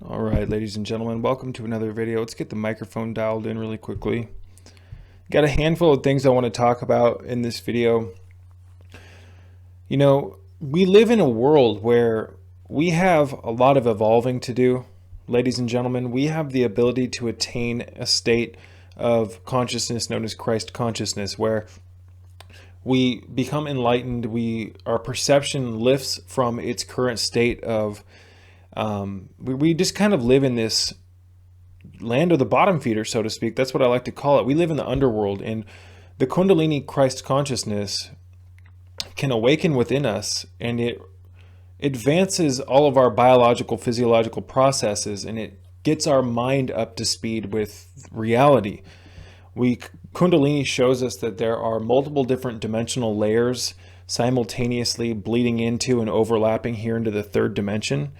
All right, ladies and gentlemen, welcome to another video. Let's get the microphone dialed in really quickly. Got a handful of things I want to talk about in this video. You know, we live in a world where we have a lot of evolving to do. Ladies and gentlemen, we have the ability to attain a state of consciousness known as Christ consciousness, where we become enlightened. Our perception lifts from its current state of we just kind of live in this land of the bottom feeder, so to speak. That's what I like to call it. We live in the underworld, and the Kundalini Christ consciousness can awaken within us, and it advances all of our biological, physiological processes, and it gets our mind up to speed with reality. Kundalini shows us that there are multiple different dimensional layers simultaneously bleeding into and overlapping here into the third dimension.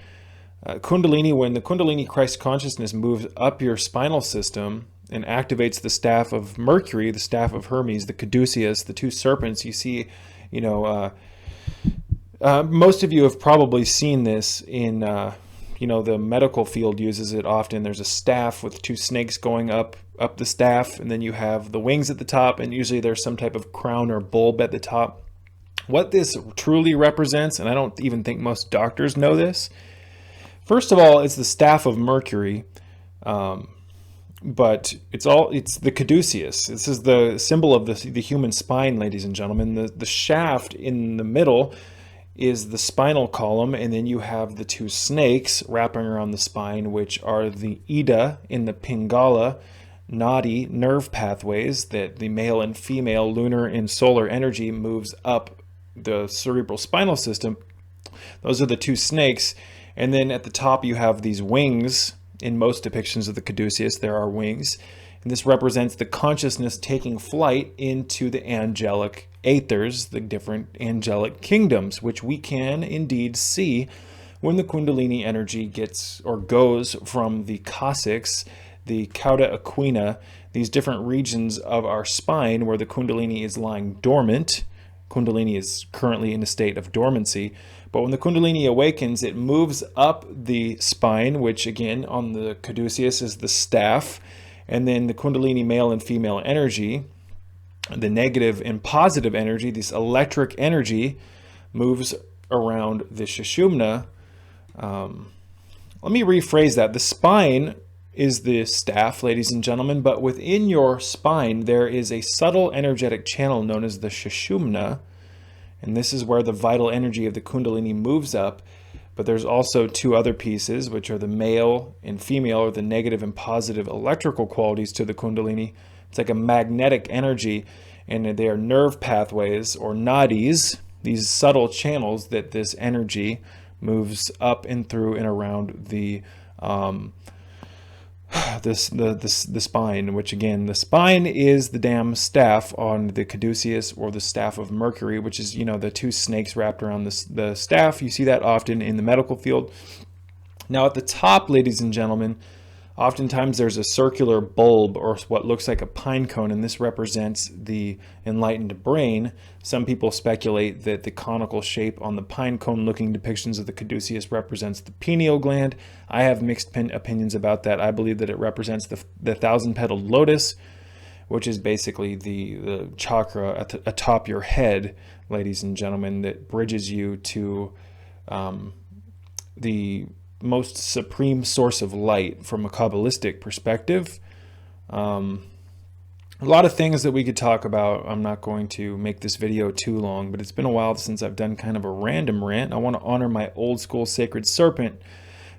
Kundalini, when the Kundalini Christ consciousness moves up your spinal system and activates the staff of Mercury, the staff of Hermes, the Caduceus, the two serpents, you see, most of you have probably seen this in, the medical field uses it often. There's a staff with two snakes going up the staff, and then you have the wings at the top, and usually there's some type of crown or bulb at the top. What this truly represents, and I don't even think most doctors know this, first of all, it's the staff of Mercury, but it's the Caduceus. This is the symbol of the human spine, ladies and gentlemen. The shaft in the middle is the spinal column, and then you have the two snakes wrapping around the spine, which are the Ida in the Pingala Nadi nerve pathways that the male and female lunar and solar energy moves up the cerebral spinal system. Those are the two snakes. And then at the top you have these wings. In most depictions of the Caduceus, there are wings. And this represents the consciousness taking flight into the angelic aethers, the different angelic kingdoms, which we can indeed see when the Kundalini energy goes from the coccyx, the cauda equina, these different regions of our spine where the Kundalini is lying dormant. Kundalini is currently in a state of dormancy. But when the Kundalini awakens, it moves up the spine, which again on the Caduceus is the staff, and then the Kundalini male and female energy, the negative and positive energy, this electric energy, moves around the Sushumna. Let me rephrase that. The spine is the staff, ladies and gentlemen, but within your spine there is a subtle energetic channel known as the Sushumna. And this is where the vital energy of the Kundalini moves up. But there's also two other pieces, which are the male and female, or the negative and positive electrical qualities to the Kundalini. It's like a magnetic energy, and they are nerve pathways or nadis, these subtle channels that this energy moves up and through and around the spine, which again, the spine is the damn staff on the Caduceus, or the staff of Mercury, which is, the two snakes wrapped around the staff. You see that often in the medical field. Now at the top, ladies and gentlemen, oftentimes there's a circular bulb or what looks like a pine cone, and this represents the enlightened brain. Some people speculate that the conical shape on the pine cone looking depictions of the Caduceus represents the pineal gland. I have mixed opinions about that. I believe that it represents the thousand-petaled lotus, which is basically the chakra atop your head, ladies and gentlemen, that bridges you to the most supreme source of light from a Kabbalistic perspective. A lot of things that we could talk about. I'm not going to make this video too long, but it's been a while since I've done kind of a random rant. I want to honor my old school Sacred Serpent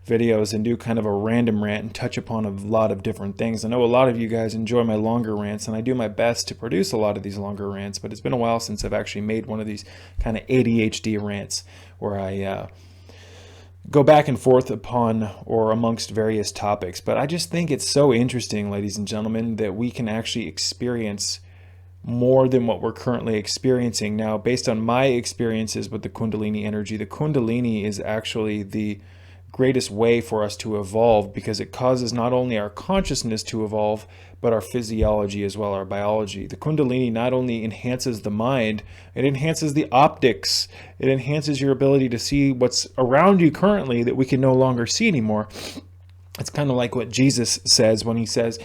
videos and do kind of a random rant and touch upon a lot of different things. I know a lot of you guys enjoy my longer rants, and I do my best to produce a lot of these longer rants, but it's been a while since I've actually made one of these kind of ADHD rants where I go back and forth upon or amongst various topics. But I just think it's so interesting, ladies and gentlemen, that we can actually experience more than what we're currently experiencing. Now, based on my experiences with the Kundalini energy, the Kundalini is actually the greatest way for us to evolve, because it causes not only our consciousness to evolve, but our physiology as well, our biology. The Kundalini not only enhances the mind, it enhances the optics. It enhances your ability to see what's around you currently that we can no longer see anymore. It's kind of like what Jesus says when he says,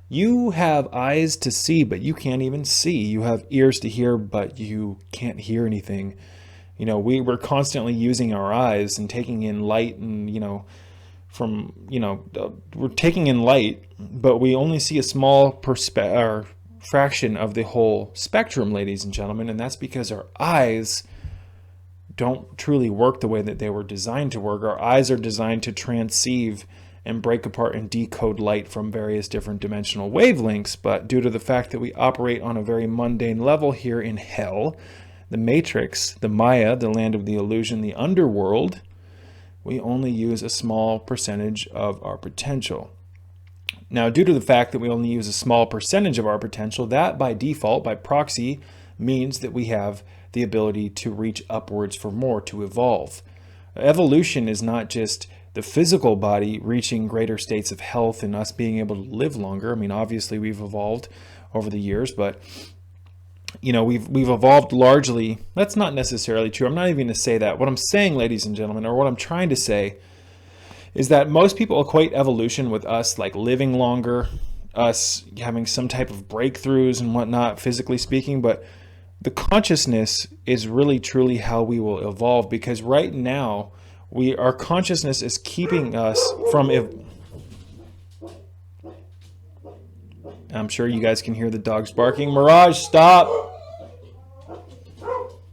you have eyes to see, but you can't even see. You have ears to hear, but you can't hear anything. You know, we're constantly using our eyes and taking in light and, we're taking in light, but we only see a small fraction of the whole spectrum, ladies and gentlemen. And that's because our eyes don't truly work the way that they were designed to work. Our eyes are designed to transceive and break apart and decode light from various different dimensional wavelengths. But due to the fact that we operate on a very mundane level here in hell, the Matrix, the Maya, the land of the illusion, the underworld, we only use a small percentage of our potential. Now, due to the fact that we only use a small percentage of our potential, that by default, by proxy, means that we have the ability to reach upwards for more, to evolve. Evolution is not just the physical body reaching greater states of health and us being able to live longer. I mean, obviously we've evolved over the years, but we've evolved largely. That's not necessarily true. I'm not even going to say that. What I'm saying, ladies and gentlemen, or what I'm trying to say, is that most people equate evolution with us like living longer, us having some type of breakthroughs and whatnot, physically speaking. But the consciousness is really truly how we will evolve, because right now our consciousness is keeping us from I'm sure you guys can hear the dogs barking. Mirage, stop!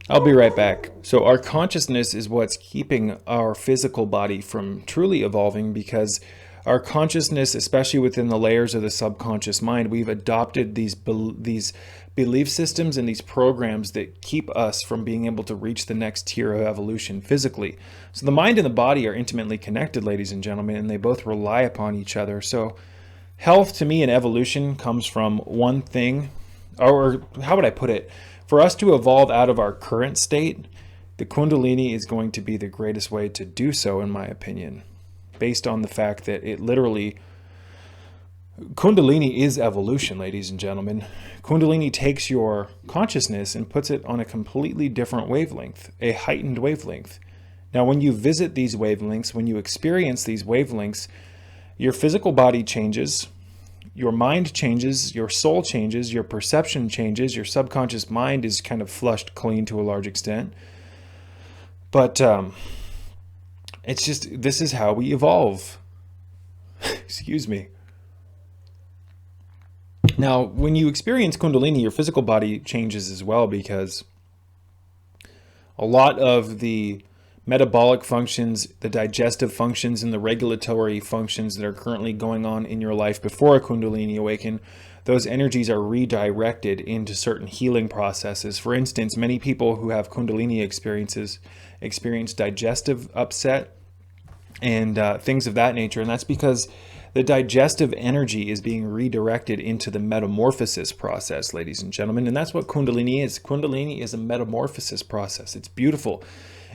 I'll be right back. So our consciousness is what's keeping our physical body from truly evolving, because our consciousness, especially within the layers of the subconscious mind, we've adopted these belief systems and these programs that keep us from being able to reach the next tier of evolution physically. So the mind and the body are intimately connected, ladies and gentlemen, and they both rely upon each other. So health to me and evolution comes from one thing, or how would I put it? For us to evolve out of our current state, the Kundalini is going to be the greatest way to do so, in my opinion, based on the fact that Kundalini is evolution, ladies and gentlemen. Kundalini takes your consciousness and puts it on a completely different wavelength, a heightened wavelength. Now, when you visit these wavelengths, when you experience these wavelengths, your physical body changes, your mind changes, your soul changes, your perception changes, your subconscious mind is kind of flushed clean to a large extent. But this is how we evolve. Excuse me. Now, when you experience Kundalini, your physical body changes as well, because a lot of the metabolic functions, the digestive functions, and the regulatory functions that are currently going on in your life before a Kundalini awaken, those energies are redirected into certain healing processes. For instance, many people who have Kundalini experiences experience digestive upset and things of that nature. And that's because the digestive energy is being redirected into the metamorphosis process, ladies and gentlemen. And that's what Kundalini is. Kundalini is a metamorphosis process. It's beautiful.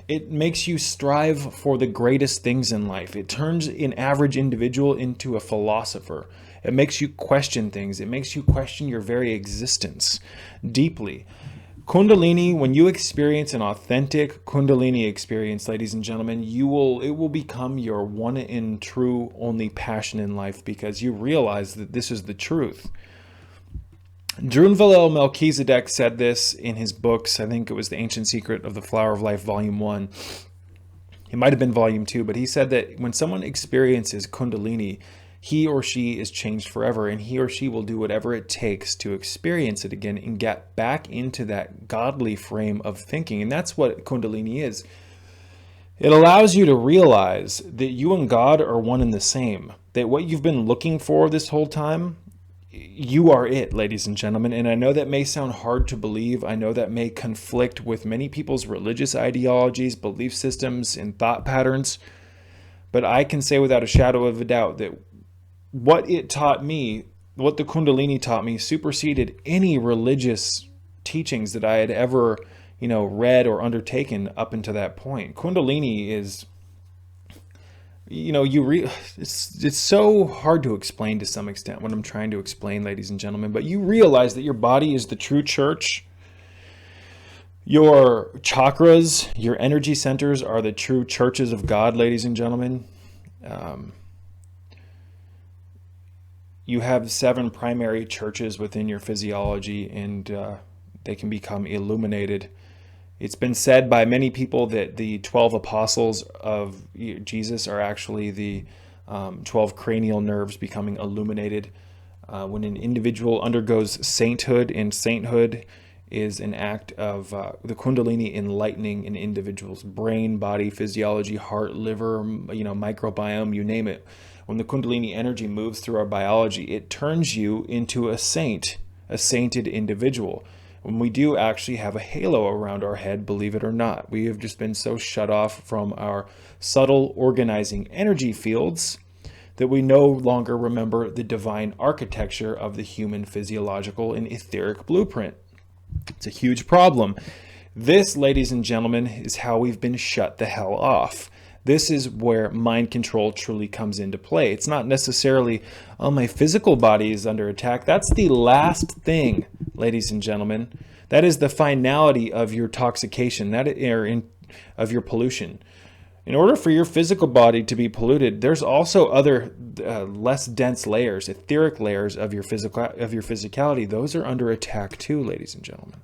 It makes you strive for the greatest things in life. It turns an average individual into a philosopher. It makes you question things. It makes you question your very existence deeply. Kundalini, when you experience an authentic Kundalini experience, ladies and gentlemen, it will become your one and true only passion in life, because you realize that this is the truth. Drunvalel Melchizedek said this in his books. I think it was The Ancient Secret of the Flower of Life, Volume 1. It might have been Volume 2, but he said that when someone experiences Kundalini, he or she is changed forever, and he or she will do whatever it takes to experience it again and get back into that godly frame of thinking. And that's what Kundalini is. It allows you to realize that you and God are one and the same, that what you've been looking for this whole time, you are it, ladies and gentlemen. And I know that may sound hard to believe. I know that may conflict with many people's religious ideologies, belief systems, and thought patterns. But I can say without a shadow of a doubt that what it taught me, what the Kundalini taught me, superseded any religious teachings that I had ever, read or undertaken up until that point. Kundalini is, it's so hard to explain to some extent what I'm trying to explain, ladies and gentlemen, but you realize that your body is the true church. Your chakras, your energy centers are the true churches of God, ladies and gentlemen. You have 7 primary churches within your physiology, and they can become illuminated. It's been said by many people that the 12 apostles of Jesus are actually the 12 cranial nerves becoming illuminated. When an individual undergoes sainthood, and sainthood is an act of the Kundalini enlightening an individual's brain, body, physiology, heart, liver, microbiome, you name it. When the Kundalini energy moves through our biology, it turns you into a saint, a sainted individual. When we do actually have a halo around our head, believe it or not, we have just been so shut off from our subtle organizing energy fields that we no longer remember the divine architecture of the human physiological and etheric blueprint. It's a huge problem. This, ladies and gentlemen, is how we've been shut the hell off. This is where mind control truly comes into play. It's not necessarily, oh, my physical body is under attack. That's the last thing, ladies and gentlemen. That is the finality of your intoxication, of your pollution. In order for your physical body to be polluted, there's also other less dense layers, etheric layers of your physicality. Those are under attack too, ladies and gentlemen.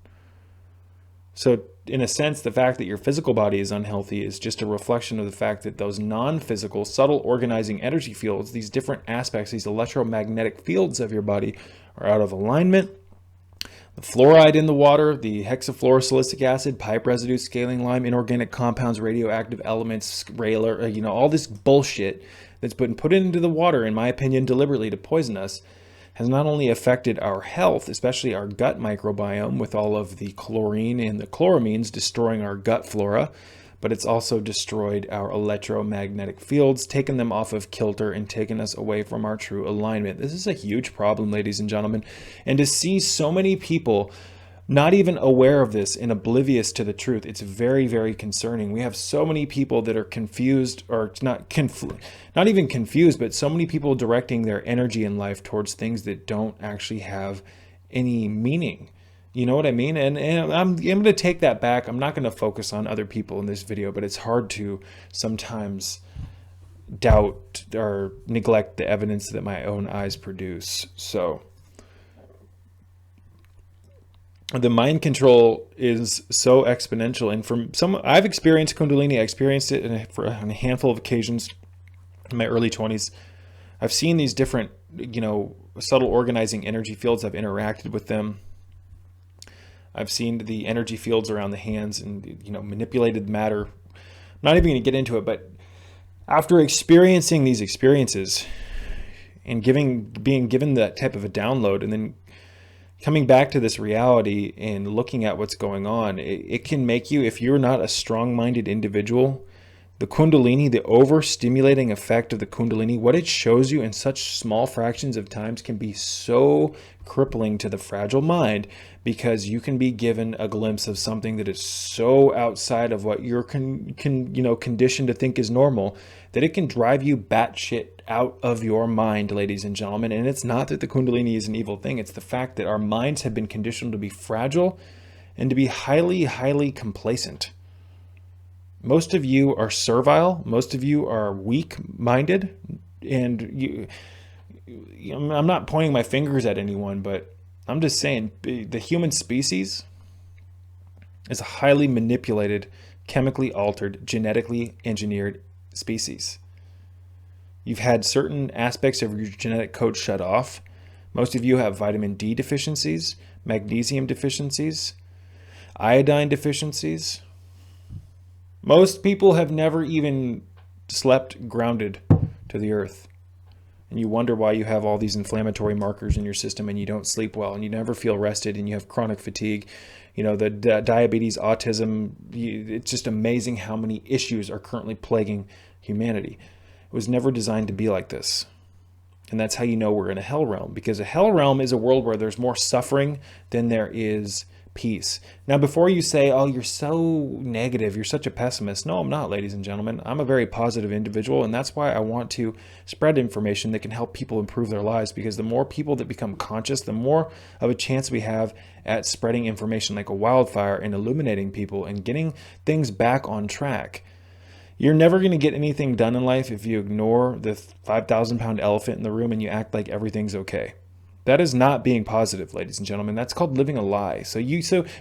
So in a sense, the fact that your physical body is unhealthy is just a reflection of the fact that those non-physical, subtle organizing energy fields, these different aspects, these electromagnetic fields of your body are out of alignment. The fluoride in the water, the hexafluorosilicic acid, pipe residue, scaling lime, inorganic compounds, radioactive elements, railer, all this bullshit that's been put into the water, in my opinion, deliberately to poison us, has not only affected our health, especially our gut microbiome with all of the chlorine and the chloramines destroying our gut flora, but it's also destroyed our electromagnetic fields, taken them off of kilter and taken us away from our true alignment. This is a huge problem, ladies and gentlemen. And to see so many people not even aware of this and oblivious to the truth, it's very, very concerning. We have so many people that are confused, or not even confused, but so many people directing their energy in life towards things that don't actually have any meaning. You know what I mean? And I'm going to take that back. I'm not going to focus on other people in this video, but it's hard to sometimes doubt or neglect the evidence that my own eyes produce. So the mind control is so exponential. And from I've experienced Kundalini. I experienced it on a handful of occasions in my early 20s. I've seen these different, subtle organizing energy fields. I've interacted with them. I've seen the energy fields around the hands and, manipulated matter. I'm not even going to get into it, but after experiencing these experiences and being given that type of a download, and then coming back to this reality and looking at what's going on, it can make you, if you're not a strong-minded individual, the Kundalini, the overstimulating effect of the Kundalini, what it shows you in such small fractions of times can be so crippling to the fragile mind, because you can be given a glimpse of something that is so outside of what you're conditioned to think is normal, that it can drive you batshit out of your mind, ladies and gentlemen. And it's not that the Kundalini is an evil thing. It's the fact that our minds have been conditioned to be fragile and to be highly, highly complacent. Most of you are servile. Most of you are weak-minded. And I'm not pointing my fingers at anyone, but I'm just saying the human species is a highly manipulated, chemically altered, genetically engineered species. You've had certain aspects of your genetic code shut off. Most of you have vitamin D deficiencies, magnesium deficiencies, iodine deficiencies. Most people have never even slept grounded to the earth. And you wonder why you have all these inflammatory markers in your system, and you don't sleep well, and you never feel rested, and you have chronic fatigue. The diabetes, autism, it's just amazing how many issues are currently plaguing humanity. It was never designed to be like this. And that's how you know we're in a hell realm, because a hell realm is a world where there's more suffering than there is peace. Now, before you say, oh, you're so negative, you're such a pessimist. No, I'm not, ladies and gentlemen. I'm a very positive individual, and that's why I want to spread information that can help people improve their lives, because the more people that become conscious, the more of a chance we have at spreading information like a wildfire and illuminating people and getting things back on track. You're never going to get anything done in life if you ignore the 5,000-pound elephant in the room and you act like everything's okay. That is not being positive, ladies and gentlemen. That's called living a lie. So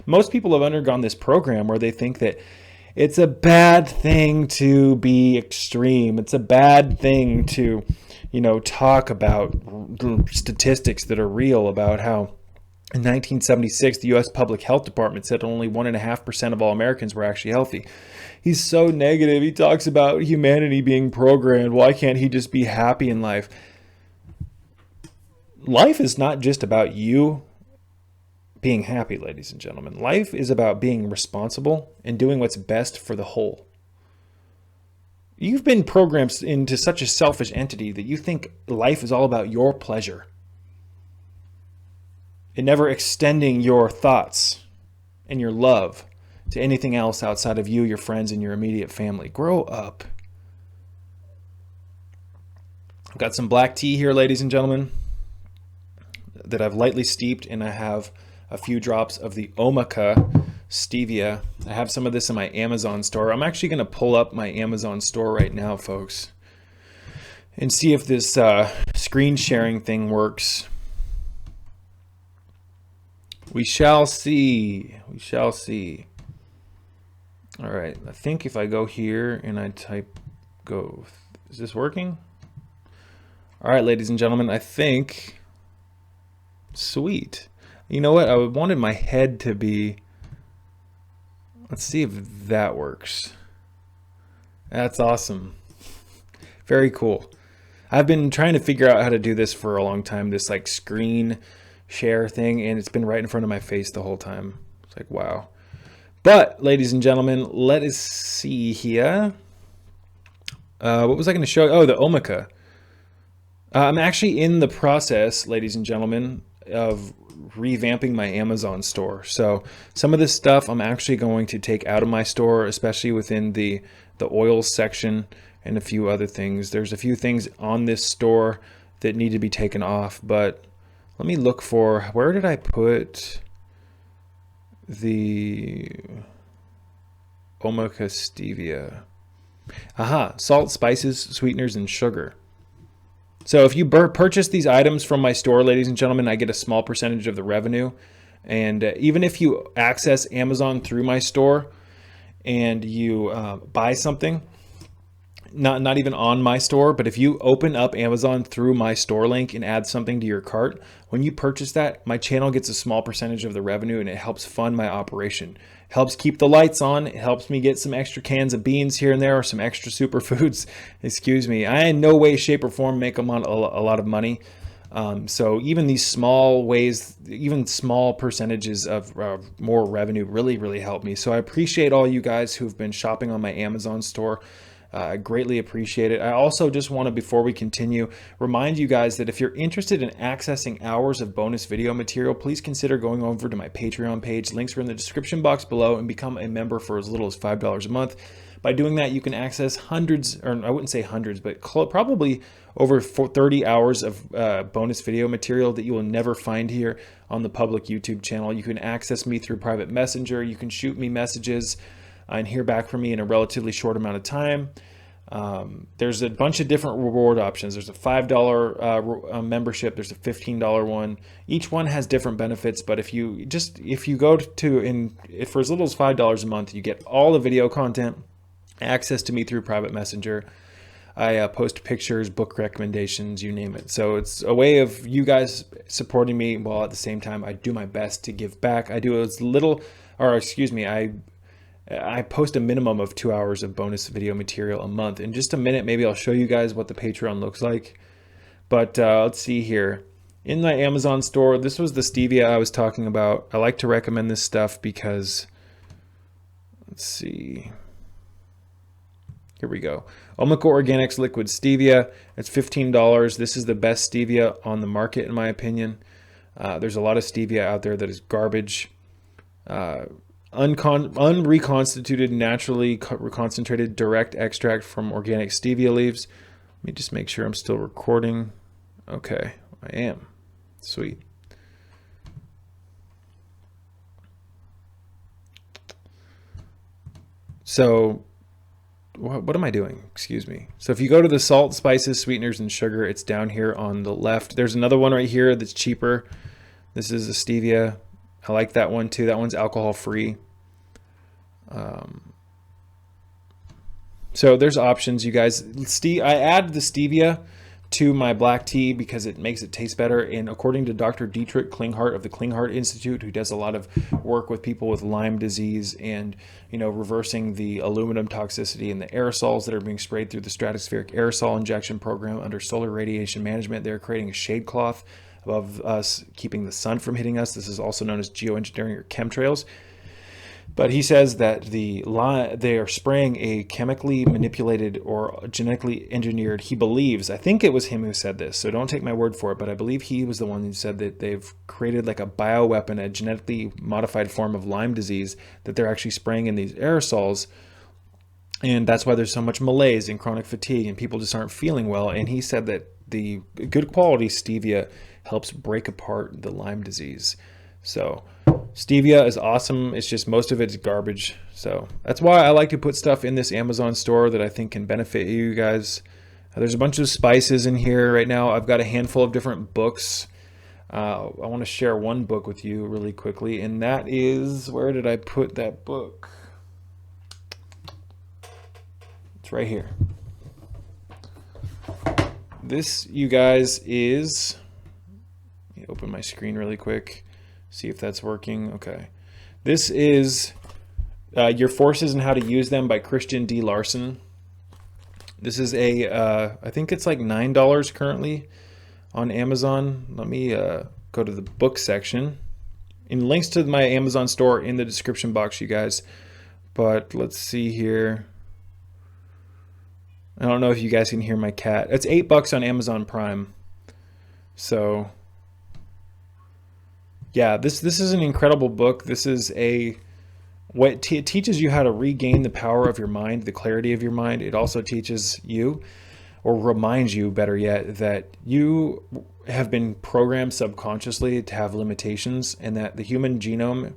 most people have undergone this program where they think that it's a bad thing to be extreme. It's a bad thing to, talk about statistics that are real about how in 1976, the U.S. Public Health Department said only 1.5% of all Americans were actually healthy. He's so negative. He talks about humanity being programmed. Why can't he just be happy in life? Life is not just about you being happy, ladies and gentlemen. Life is about being responsible and doing what's best for the whole. You've been programmed into such a selfish entity that you think life is all about your pleasure and never extending your thoughts and your love to anything else outside of you, your friends, and your immediate family. Grow up. I've got some black tea here, ladies and gentlemen, that I've lightly steeped, and I have a few drops of the Omica stevia. I have some of this in my Amazon store. I'm actually going to pull up my Amazon store right now, folks, and see if this screen sharing thing works. We shall see. We shall see. All right. I think if I go here and I type go, is this working? All right, ladies and gentlemen, I think, sweet. You know what? I wanted my head to be, let's see if that works. That's awesome. Very cool. I've been trying to figure out how to do this for a long time, this like screen share thing, and it's been right in front of my face the whole time. It's like, wow. But, ladies and gentlemen, let us see here. What was I going to show you? Oh, the Omica. I'm actually in the process, ladies and gentlemen, of revamping my Amazon store. So some of this stuff I'm actually going to take out of my store, especially within the oils section and a few other things. There's a few things on this store that need to be taken off, but let me look for, where did I put the Omica stevia? Aha, salt, spices, sweeteners, and sugar. So if you purchase these items from my store, ladies and gentlemen, I get a small percentage of the revenue. And even if you access Amazon through my store and you buy something, not even on my store, but if you open up Amazon through my store link and add something to your cart, when you purchase that, my channel gets a small percentage of the revenue, and it helps fund my operation. Helps keep the lights on. It helps me get some extra cans of beans here and there, or some extra superfoods. Excuse me. I in no way, shape, or form make them on a lot of money. So even these small ways, even small percentages of more revenue really, really help me. So I appreciate all you guys who've been shopping on my Amazon store. I greatly appreciate it. I also just want to, before we continue, remind you guys that if you're interested in accessing hours of bonus video material, please consider going over to my Patreon page. Links are in the description box below, and become a member for as little as $5 a month. By doing that, you can access hundreds, or I wouldn't say hundreds, but probably over 30 hours of bonus video material that you will never find here on the public YouTube channel. You can access me through private messenger. You can shoot me messages and hear back from me in a relatively short amount of time. There's a bunch of different reward options. There's a $5 membership. There's a $15 one. Each one has different benefits, but if you go to for as little as $5 a month, you get all the video content, access to me through private messenger. I post pictures, book recommendations, you name it. So it's a way of you guys supporting me, while at the same time I do my best to give back. I do as little, or excuse me, I post a minimum of 2 hours of bonus video material a month. In just a minute, maybe I'll show you guys what the Patreon looks like. But let's see here. In my Amazon store, this was the stevia I was talking about. I like to recommend this stuff because, let's see. Here we go. Omica Organics Liquid Stevia. It's $15. This is the best stevia on the market, in my opinion. There's a lot of stevia out there that is garbage. Unreconstituted, naturally concentrated direct extract from organic stevia leaves. Let me just make sure I'm still recording. Okay, I am. Sweet. So what am I doing? Excuse me. So if you go to the salt, spices, sweeteners, and sugar, it's down here on the left. There's another one right here that's cheaper. This is a stevia. I like that one too. That one's alcohol free. So there's options, you guys. I add the stevia to my black tea because it makes it taste better. And according to Dr. Dietrich Klinghardt of the Klinghardt Institute, who does a lot of work with people with Lyme disease and, reversing the aluminum toxicity and the aerosols that are being sprayed through the stratospheric aerosol injection program under solar radiation management, they're creating a shade cloth above us, keeping the sun from hitting us. This is also known as geoengineering or chemtrails. But he says that they are spraying a chemically manipulated or genetically engineered, he believes, I think it was him who said this, so don't take my word for it, but I believe he was the one who said that they've created like a bioweapon, a genetically modified form of Lyme disease that they're actually spraying in these aerosols. And that's why there's so much malaise and chronic fatigue and people just aren't feeling well. And he said that the good quality stevia helps break apart the Lyme disease. So stevia is awesome. It's just most of it's garbage. So that's why I like to put stuff in this Amazon store that I think can benefit you guys. There's a bunch of spices in here right now. I've got a handful of different books. I want to share one book with you really quickly, and that is, where did I put that book? It's right here. This, you guys, is, let me open my screen really quick. See if that's working. Okay. This is Your Forces and How to Use Them by Christian D. Larson. This is I think it's like $9 currently on Amazon. Let me go to the book section. And links to my Amazon store in the description box, you guys. But let's see here. I don't know if you guys can hear my cat. It's $8 on Amazon Prime. So yeah, this is an incredible book. This is it teaches you how to regain the power of your mind, the clarity of your mind. It also teaches you, or reminds you, better yet, that you have been programmed subconsciously to have limitations, and that the human genome,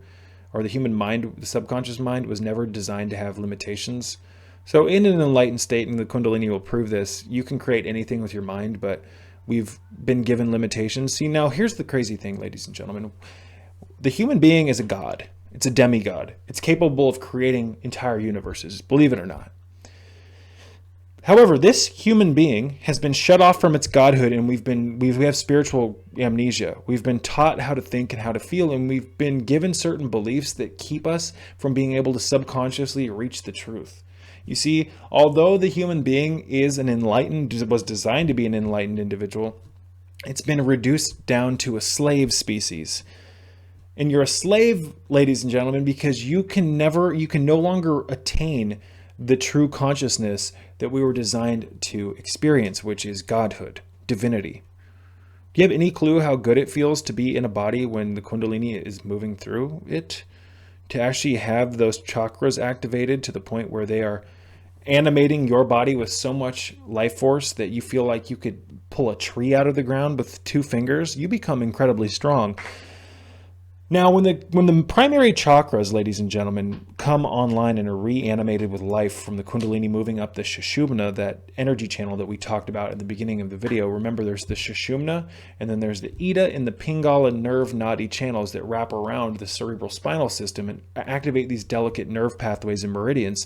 or the human mind, the subconscious mind, was never designed to have limitations. So in an enlightened state, and the Kundalini will prove this, you can create anything with your mind, but we've been given limitations. See, now here's the crazy thing, ladies and gentlemen. The human being is a god. It's a demigod. It's capable of creating entire universes, believe it or not. However, this human being has been shut off from its godhood, and we have spiritual amnesia. We've been taught how to think and how to feel, and we've been given certain beliefs that keep us from being able to subconsciously reach the truth. You see, although the human being was designed to be an enlightened individual, it's been reduced down to a slave species. And you're a slave, ladies and gentlemen, because you can no longer attain the true consciousness that we were designed to experience, which is godhood, divinity. Do you have any clue how good it feels to be in a body when the Kundalini is moving through it? To actually have those chakras activated to the point where they are animating your body with so much life force that you feel like you could pull a tree out of the ground with 2 fingers, you become incredibly strong. Now, when the primary chakras, ladies and gentlemen, come online and are reanimated with life from the Kundalini moving up the Sushumna, that energy channel that we talked about at the beginning of the video, remember there's the Sushumna, and then there's the Ida and the Pingala nerve nadi channels that wrap around the cerebral spinal system and activate these delicate nerve pathways and meridians.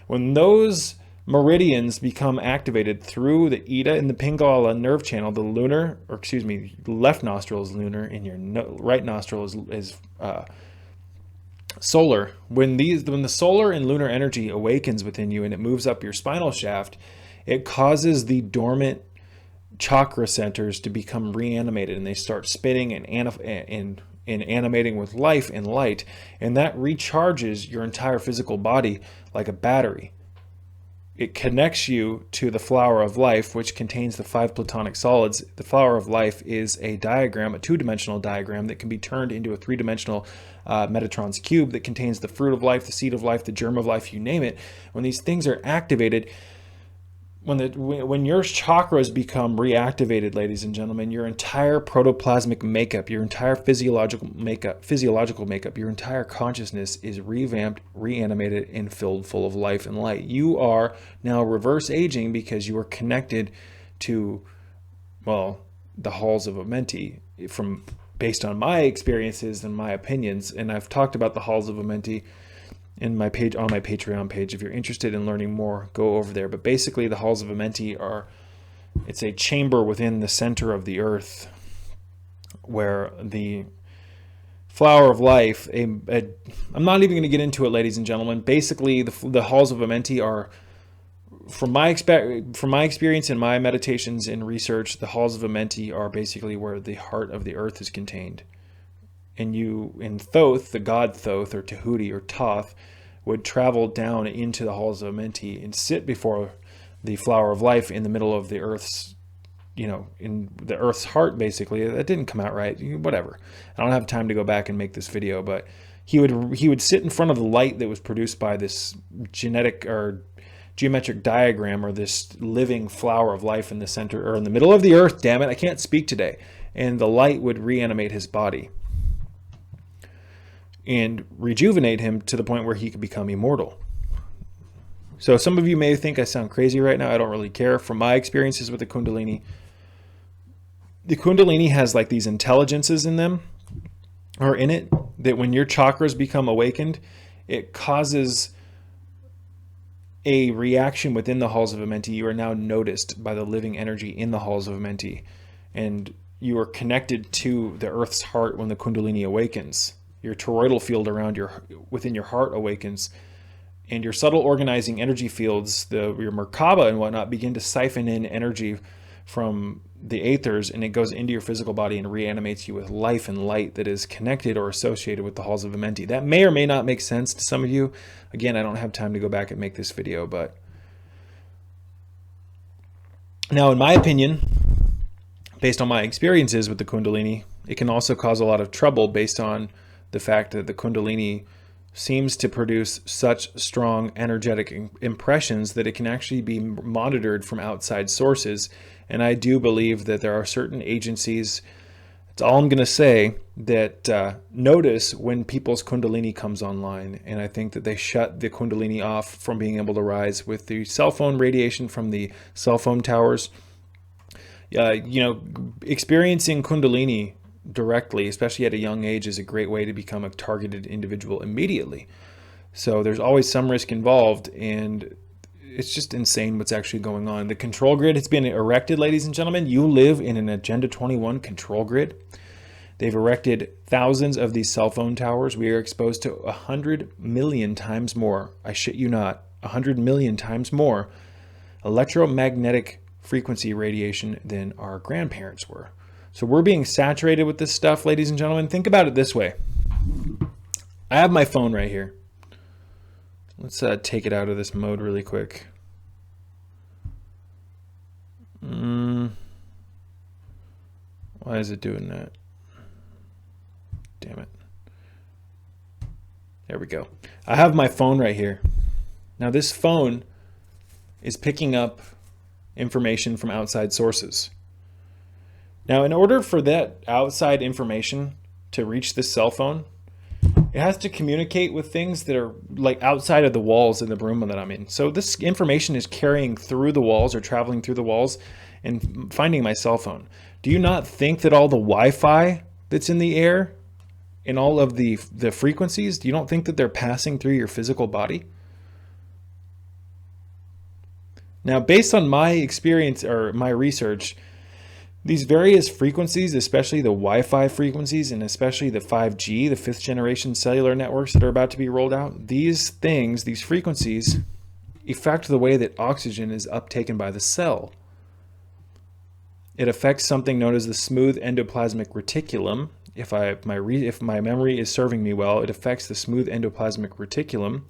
When those meridians become activated through the Ida and the Pingala nerve channel, the left nostril is lunar and your right nostril is solar. When the solar and lunar energy awakens within you and it moves up your spinal shaft, it causes the dormant chakra centers to become reanimated, and they start spinning and animating with life and light, and that recharges your entire physical body like a battery. It connects you to the flower of life, which contains the 5 platonic solids. The flower of life is a diagram, a 2-dimensional diagram that can be turned into a 3-dimensional Metatron's cube that contains the fruit of life, the seed of life, the germ of life, you name it. When these things are activated, when your chakras become reactivated, ladies and gentlemen, your entire protoplasmic makeup, your entire physiological makeup, your entire consciousness is revamped, reanimated, and filled full of life and light. You are now reverse aging because you are connected to, well, the halls of Amenti, from based on my experiences and my opinions. And I've talked about the halls of Amenti in my page, on my Patreon page. If you're interested in learning more, go over there. But basically the halls of Amenti it's a chamber within the center of the earth where the flower of life, I'm not even going to get into it, ladies and gentlemen. Basically the halls of Amenti are, from my experience in my meditations and research, the halls of Amenti are basically where the heart of the earth is contained. And you, in Thoth, the god Thoth, or Tahuti, or Thoth, would travel down into the halls of Amenti and sit before the flower of life in the middle of the earth's, in the earth's heart, basically. That didn't come out right. Whatever. I don't have time to go back and make this video, but he would sit in front of the light that was produced by this geometric diagram, or this living flower of life in the center, or in the middle of the earth. Damn it, I can't speak today. And the light would reanimate his body and rejuvenate him to the point where he could become immortal. So some of you may think I sound crazy right now. I don't really care. From my experiences with the Kundalini has like these intelligences in them, or in it, that when your chakras become awakened, it causes a reaction within the halls of Amenti. You are now noticed by the living energy in the halls of Amenti, and you are connected to the earth's heart when the Kundalini awakens. Your toroidal field within your heart awakens, and your subtle organizing energy fields, your Merkaba and whatnot, begin to siphon in energy from the aethers, and it goes into your physical body and reanimates you with life and light that is connected or associated with the halls of Amenti. That may or may not make sense to some of you. Again, I don't have time to go back and make this video, but now, in my opinion, based on my experiences with the Kundalini, it can also cause a lot of trouble based on the fact that the Kundalini seems to produce such strong energetic impressions that it can actually be monitored from outside sources. And I do believe that there are certain agencies, that's all I'm going to say, that notice when people's Kundalini comes online. And I think that they shut the Kundalini off from being able to rise with the cell phone radiation from the cell phone towers. Experiencing Kundalini directly, especially at a young age, is a great way to become a targeted individual immediately. So there's always some risk involved, and it's just insane what's actually going on. The control grid has been erected, ladies and gentlemen. You live in an Agenda 21 control grid. They've erected thousands of these cell phone towers. We are exposed to 100 million times more, I shit you not, 100 million times more electromagnetic frequency radiation than our grandparents were. So we're being saturated with this stuff, ladies and gentlemen. Think about it this way. I have my phone right here. Let's take it out of this mode really quick. Why is it doing that? Damn it. There we go. I have my phone right here. Now this phone is picking up information from outside sources. Now, in order for that outside information to reach this cell phone, it has to communicate with things that are like outside of the walls in the room that I'm in. So this information is carrying through the walls, or traveling through the walls, and finding my cell phone. Do you not think that all the Wi-Fi that's in the air and all of the frequencies, do you don't think that they're passing through your physical body? Now, based on my experience or my research, these various frequencies, especially the Wi-Fi frequencies, and especially the 5G, the 5th generation cellular networks that are about to be rolled out, these frequencies affect the way that oxygen is uptaken by the cell. It affects something known as the smooth endoplasmic reticulum. If my memory is serving me well, it affects the smooth endoplasmic reticulum.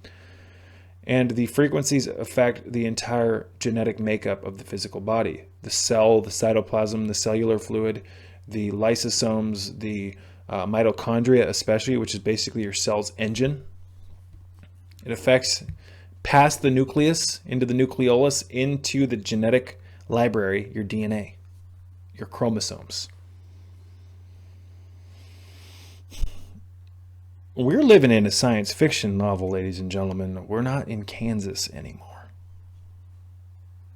And the frequencies affect the entire genetic makeup of the physical body. The cell, the cytoplasm, the cellular fluid, the lysosomes, the mitochondria especially, which is basically your cell's engine. It affects past the nucleus, into the nucleolus, into the genetic library, your DNA, your chromosomes. We're living in a science fiction novel, ladies and gentlemen. We're not in Kansas anymore.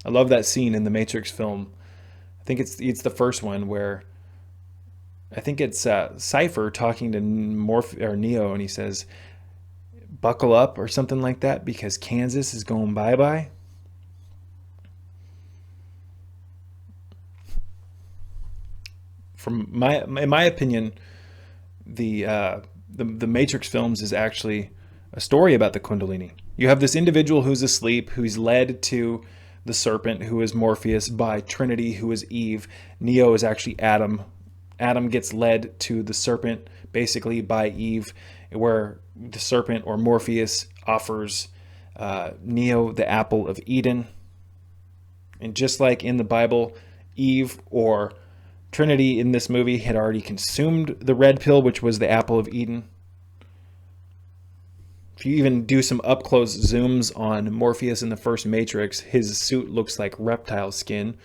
I love that scene in the Matrix film. I think it's the first one where I think it's Cypher talking to Neo, and he says, "Buckle up" or something like that, because Kansas is going bye-bye. In my opinion, the Matrix films is actually a story about the Kundalini. You have this individual who's asleep, who's led to the Serpent, who is Morpheus, by Trinity, who is Eve. Neo is actually Adam. Adam gets led to the Serpent, basically by Eve, where the Serpent, or Morpheus, offers Neo the apple of Eden. And just like in the Bible, Eve, or Trinity in this movie, had already consumed the red pill, which was the apple of Eden. If you even do some up-close zooms on Morpheus in the first Matrix, his suit looks like reptile skin.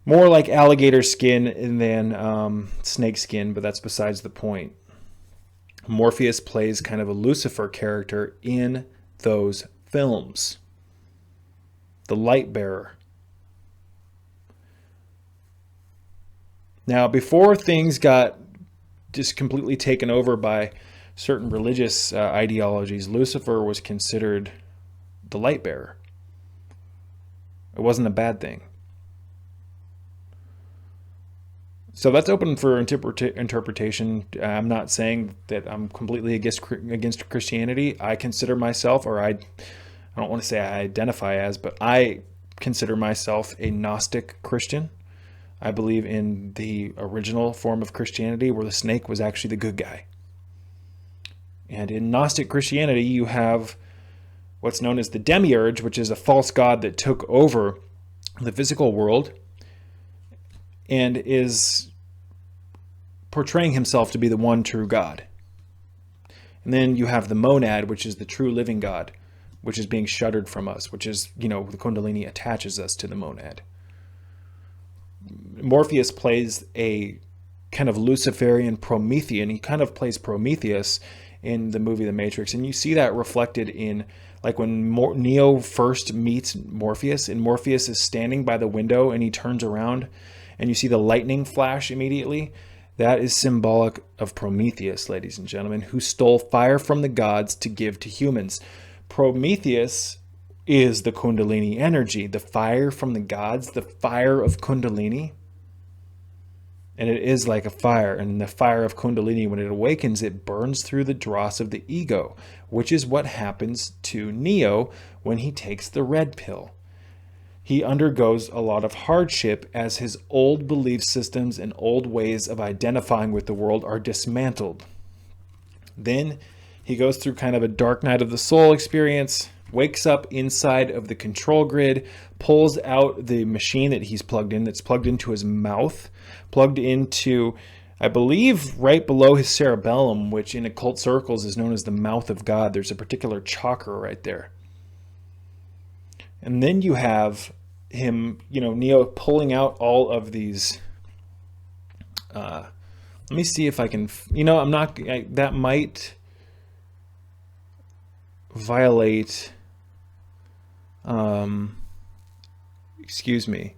More like alligator skin than snake skin, but that's besides the point. Morpheus plays kind of a Lucifer character in those films. The light bearer. Now, before things got just completely taken over by certain religious ideologies, Lucifer was considered the light bearer. It wasn't a bad thing. So that's open for interpretation. I'm not saying that I'm completely against Christianity. I consider myself, or I don't want to say I identify as, but I consider myself a Gnostic Christian. I believe in the original form of Christianity, where the snake was actually the good guy. And in Gnostic Christianity, you have what's known as the demiurge, which is a false god that took over the physical world and is portraying himself to be the one true God. And then you have the monad, which is the true living God, which is being shuttered from us, which is, the Kundalini attaches us to the monad. Morpheus plays a kind of Luciferian Promethean. He kind of plays Prometheus in the movie The Matrix. And you see that reflected in, like, when Neo first meets Morpheus, and Morpheus is standing by the window and he turns around and you see the lightning flash immediately. That is symbolic of Prometheus, ladies and gentlemen, who stole fire from the gods to give to humans. Prometheus is the Kundalini energy, the fire from the gods, the fire of Kundalini. And it is like a fire, and the fire of Kundalini, when it awakens, it burns through the dross of the ego, which is what happens to Neo when he takes the red pill. He undergoes a lot of hardship as his old belief systems and old ways of identifying with the world are dismantled. Then he goes through kind of a dark night of the soul experience, wakes up inside of the control grid, pulls out the machine that he's plugged in, that's plugged into his mouth, plugged into, I believe, right below his cerebellum, which in occult circles is known as the mouth of God. There's a particular chakra right there. And then you have him, Neo pulling out all of these. Let me see if I can, that might violate, excuse me.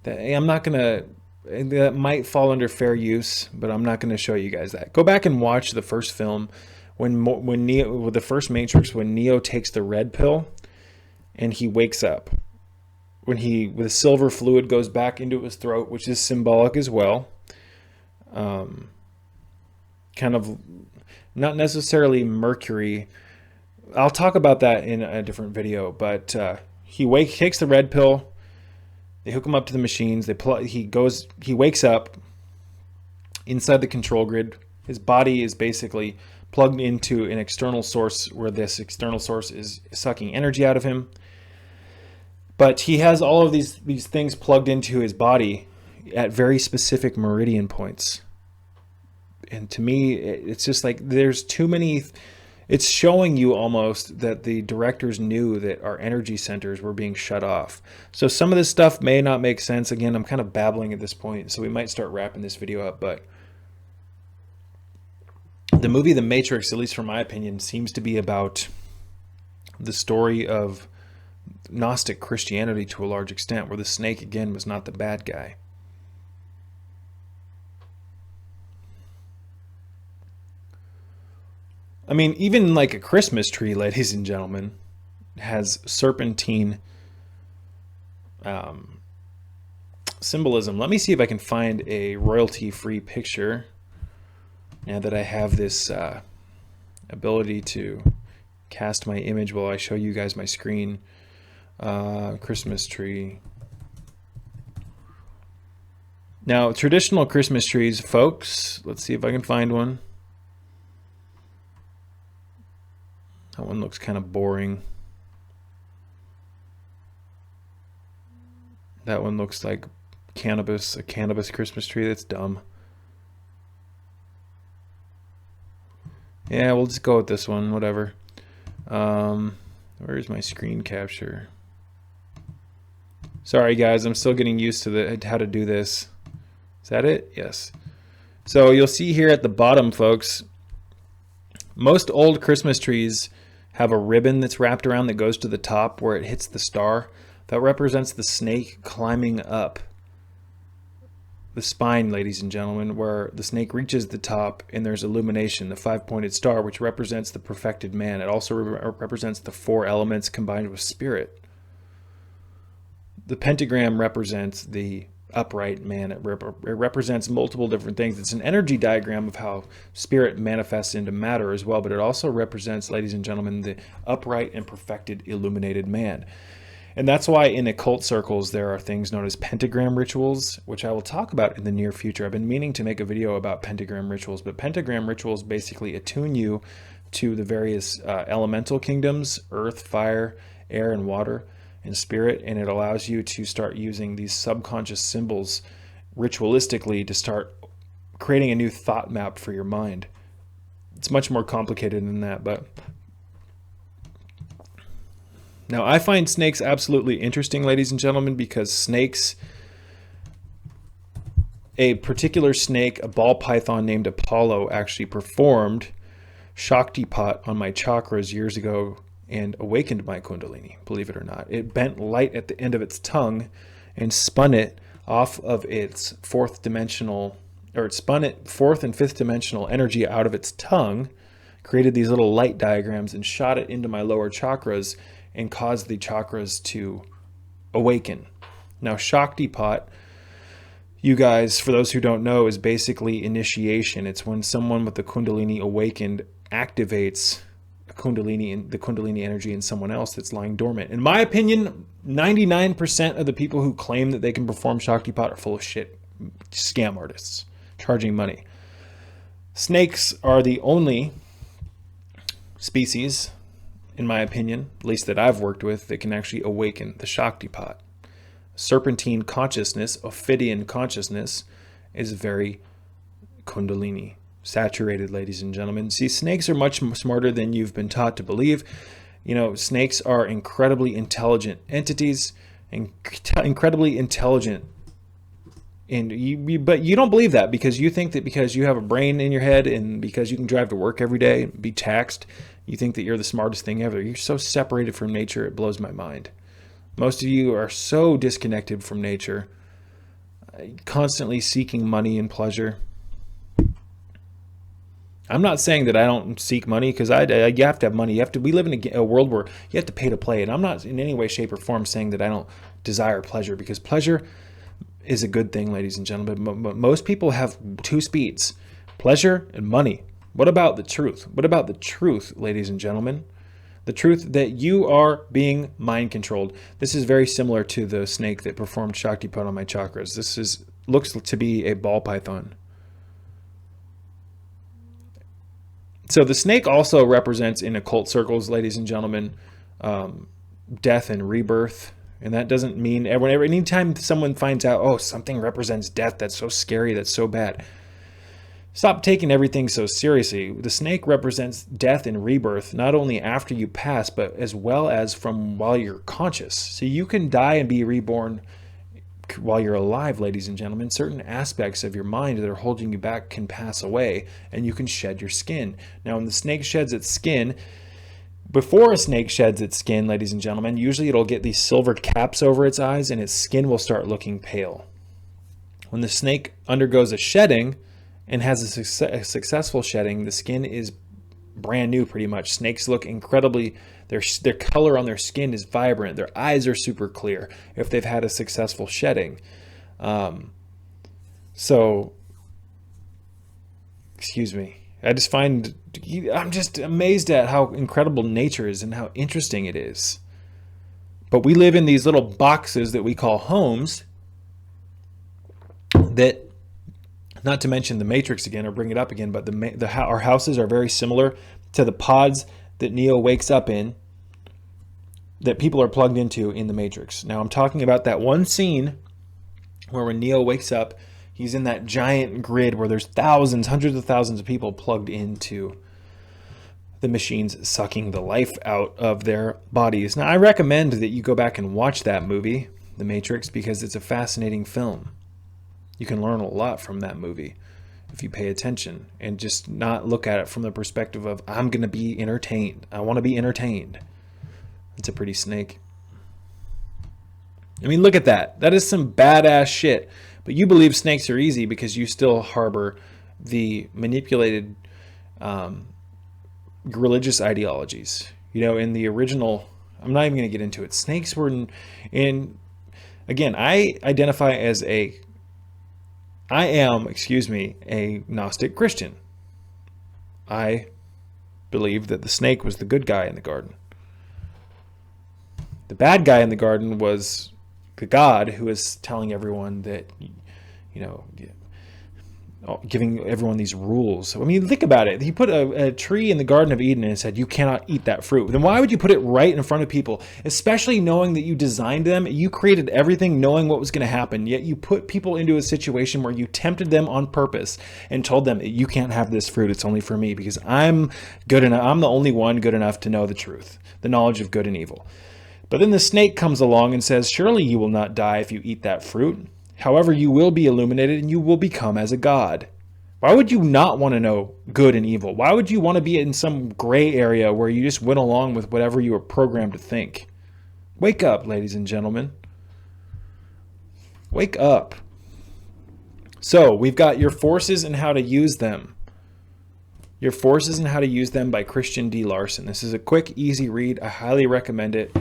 That might fall under fair use, but I'm not going to show you guys that. Go back and watch the first film when Neo, with the first Matrix, when Neo takes the red pill and he wakes up. When the silver fluid goes back into his throat, which is symbolic as well. Kind of not necessarily mercury. I'll talk about that in a different video, but he takes the red pill. They hook him up to the machines. He wakes up inside the control grid. His body is basically plugged into an external source, where this external source is sucking energy out of him. But he has all of these things plugged into his body at very specific meridian points. And to me, it's just like there's too many. It's showing you almost that the directors knew that our energy centers were being shut off. So some of this stuff may not make sense. Again, I'm kind of babbling at this point, so we might start wrapping this video up. But the movie The Matrix, at least from my opinion, seems to be about the story of Gnostic Christianity to a large extent, where the snake, again, was not the bad guy. I mean, even like a Christmas tree, ladies and gentlemen, has serpentine symbolism. Let me see if I can find a royalty-free picture now that I have this ability to cast my image while I show you guys my screen. Christmas tree. Now, traditional Christmas trees, folks, let's see if I can find one. That one looks kind of boring. That one looks like a cannabis Christmas tree. That's dumb. Yeah, we'll just go with this one, whatever. Where's my screen capture? Sorry guys, I'm still getting used to how to do this. Is that it? Yes. So you'll see here at the bottom, folks, most old Christmas trees have a ribbon that's wrapped around that goes to the top where it hits the star. That represents the snake climbing up the spine, ladies and gentlemen, where the snake reaches the top and there's illumination, the 5-pointed star, which represents the perfected man. It also represents the 4 elements combined with spirit. The pentagram represents the upright man. It represents multiple different things. It's an energy diagram of how spirit manifests into matter as well, but it also represents, ladies and gentlemen, the upright and perfected illuminated man. And that's why in occult circles there are things known as pentagram rituals, which I will talk about in the near future. I've been meaning to make a video about pentagram rituals, but pentagram rituals basically attune you to the various elemental kingdoms: earth, fire, air, and water, and spirit, and it allows you to start using these subconscious symbols ritualistically to start creating a new thought map for your mind. It's much more complicated than that, but now I find snakes absolutely interesting, ladies and gentlemen, because snakes, a particular snake, a ball python named Apollo, actually performed Shaktipat on my chakras years ago and awakened my Kundalini, believe it or not. It bent light at the end of its tongue and spun it off of its fourth and fifth dimensional energy out of its tongue, created these little light diagrams and shot it into my lower chakras and caused the chakras to awaken. Now, Shaktipat, you guys, for those who don't know, is basically initiation. It's when someone with the Kundalini awakened activates the Kundalini energy in someone else that's lying dormant. In my opinion, 99% of the people who claim that they can perform Shaktipat are full of shit, scam artists, charging money. Snakes are the only species, in my opinion, at least that I've worked with, that can actually awaken the Shaktipat. Serpentine consciousness, Ophidian consciousness, is very Kundalini saturated, ladies and gentlemen. See, snakes are much smarter than you've been taught to believe. You know, snakes are incredibly intelligent entities, incredibly intelligent. But you don't believe that because you think that because you have a brain in your head and because you can drive to work every day and be taxed, you think that you're the smartest thing ever. You're so separated from nature, it blows my mind. Most of you are so disconnected from nature, constantly seeking money and pleasure. I'm not saying that I don't seek money, because you have to have money. We live in a world where you have to pay to play, and I'm not in any way, shape, or form saying that I don't desire pleasure, because pleasure is a good thing, ladies and gentlemen. But most people have 2 speeds: pleasure and money. What about the truth? What about the truth, ladies and gentlemen? The truth that you are being mind controlled. This is very similar to the snake that performed Shaktipat on my chakras. This looks to be a ball python. So the snake also represents, in occult circles, ladies and gentlemen, death and rebirth. And that doesn't mean anytime someone finds out, oh, something represents death, that's so scary, that's so bad. Stop taking everything so seriously. The snake represents death and rebirth, not only after you pass, but as well as from while you're conscious. So you can die and be reborn while you're alive, ladies and gentlemen. Certain aspects of your mind that are holding you back can pass away, and you can shed your skin. Now, when the snake sheds its skin, before a snake sheds its skin, ladies and gentlemen, usually it'll get these silver caps over its eyes, and its skin will start looking pale. When the snake undergoes a shedding, and has a successful shedding, the skin is brand new pretty much. Snakes look incredibly, their color on their skin is vibrant. Their eyes are super clear if they've had a successful shedding. So, excuse me. I'm just amazed at how incredible nature is and how interesting it is. But we live in these little boxes that we call homes that, not to mention the Matrix again, or bring it up again, but our houses are very similar to the pods that Neo wakes up in, that people are plugged into in the Matrix. Now, I'm talking about that one scene where when Neo wakes up, he's in that giant grid where there's thousands, hundreds of thousands of people plugged into the machines, sucking the life out of their bodies. Now, I recommend that you go back and watch that movie, The Matrix, because it's a fascinating film. You can learn a lot from that movie if you pay attention and just not look at it from the perspective of, I'm going to be entertained. I want to be entertained. It's a pretty snake. I mean, look at that. That is some badass shit. But you believe snakes are easy because you still harbor the manipulated religious ideologies. You know, in the original, I'm not even going to get into it. Snakes were again, I identify as a Gnostic Christian. I believe that the snake was the good guy in the garden. The bad guy in the garden was the God who is telling everyone that, giving everyone these rules. I mean, think about it. He put a tree in the Garden of Eden and said, you cannot eat that fruit. Then why would you put it right in front of people, especially knowing that you designed them? You created everything knowing what was going to happen, yet you put people into a situation where you tempted them on purpose and told them, you can't have this fruit. It's only for me because I'm good enough. I'm the only one good enough to know the truth, the knowledge of good and evil. But then the snake comes along and says, surely you will not die if you eat that fruit. However, you will be illuminated and you will become as a god. Why would you not want to know good and evil? Why would you want to be in some gray area where you just went along with whatever you were programmed to think? Wake up, ladies and gentlemen. Wake up. So, we've got Your Forces and How to Use Them. Your Forces and How to Use Them by Christian D. Larson. This is a quick, easy read. I highly recommend it.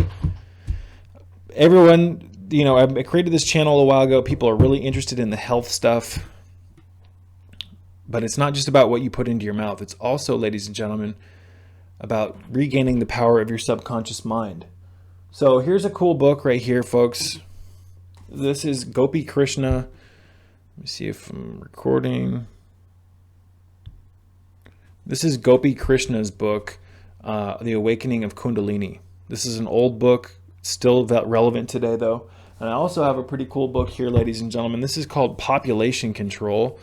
Everyone, I created this channel a while ago. People are really interested in the health stuff. But it's not just about what you put into your mouth. It's also, ladies and gentlemen, about regaining the power of your subconscious mind. So here's a cool book right here, folks. This is Gopi Krishna. Let me see if I'm recording. This is Gopi Krishna's book, The Awakening of Kundalini. This is an old book, still relevant today, though. And I also have a pretty cool book here, ladies and gentlemen. This is called Population Control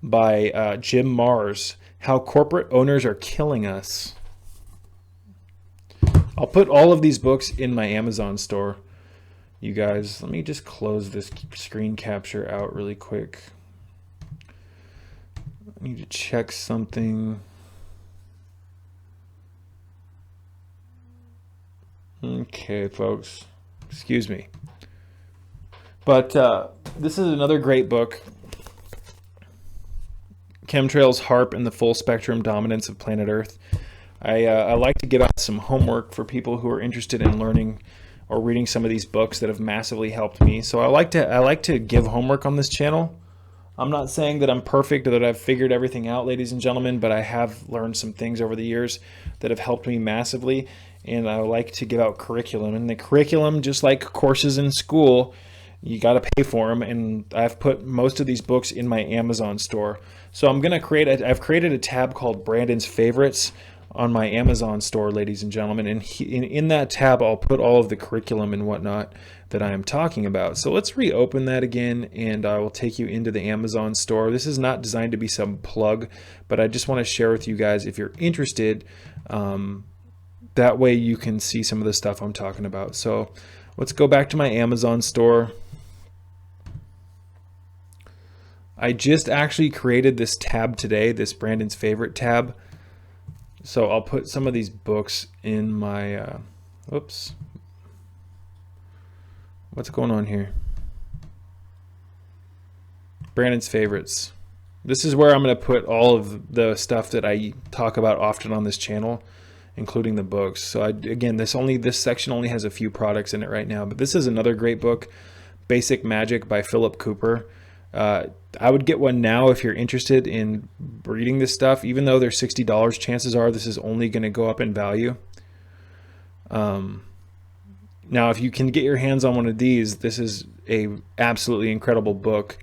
by Jim Marrs, How Corporate Owners Are Killing Us. I'll put all of these books in my Amazon store. You guys, let me just close this screen capture out really quick. I need to check something. Okay, folks. Excuse me. But this is another great book. Chemtrails, HARP, and the Full Spectrum Dominance of Planet Earth. I like to give out some homework for people who are interested in learning or reading some of these books that have massively helped me. So I like to give homework on this channel. I'm not saying that I'm perfect or that I've figured everything out, ladies and gentlemen, but I have learned some things over the years that have helped me massively. And I like to give out curriculum. And the curriculum, just like courses in school, you got to pay for them. And I've put most of these books in my Amazon store. So I've created a tab called Brandon's Favorites. on my Amazon store, ladies and gentlemen. And in that tab, I'll put all of the curriculum and whatnot that I am talking about. So let's reopen that again, and I will take you into the Amazon store. This is not designed to be some plug, but I just want to share with you guys if you're interested. That way you can see some of the stuff I'm talking about. So let's go back to my Amazon store. I just actually created this tab today, this Brandon's Favorite tab. So I'll put some of these books in my, whoops. What's going on here? Brandon's Favorites. This is where I'm going to put all of the stuff that I talk about often on this channel, including the books. So again, this section only has a few products in it right now, but this is another great book, Basic Magic by Philip Cooper. I would get one now if you're interested in reading this stuff. Even though they're $60, chances are this is only going to go up in value. Now, if you can get your hands on one of these, this is a absolutely incredible book.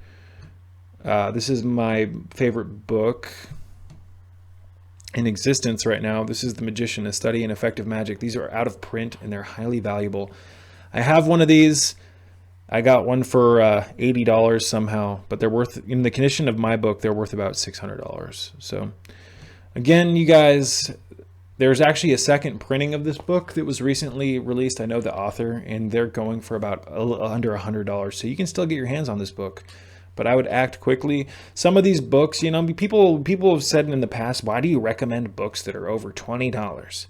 This is my favorite book in existence right now. This is The Magician, A Study in Effective Magic. These are out of print and they're highly valuable. I have one of these. I got one for $80 somehow, but they're worth, in the condition of my book, they're worth about $600. So again, you guys, there's actually a second printing of this book that was recently released. I know the author, and they're going for about under $100. So you can still get your hands on this book, but I would act quickly. Some of these books, you know, people have said in the past, why do you recommend books that are over $20?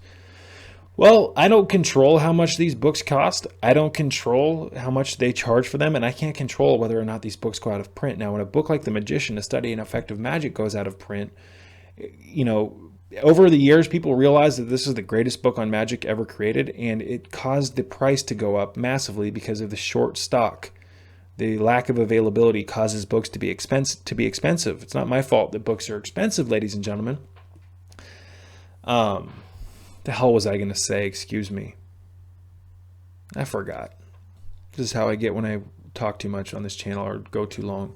Well, I don't control how much these books cost. I don't control how much they charge for them, and I can't control whether or not these books go out of print. Now, when a book like The Magician, A Study in Effective Magic goes out of print, you know, over the years, people realized that this is the greatest book on magic ever created, and it caused the price to go up massively because of the short stock. The lack of availability causes books to be expensive. It's not my fault that books are expensive, ladies and gentlemen. The hell was I going to say? Excuse me. I forgot. This is how I get when I talk too much on this channel or go too long.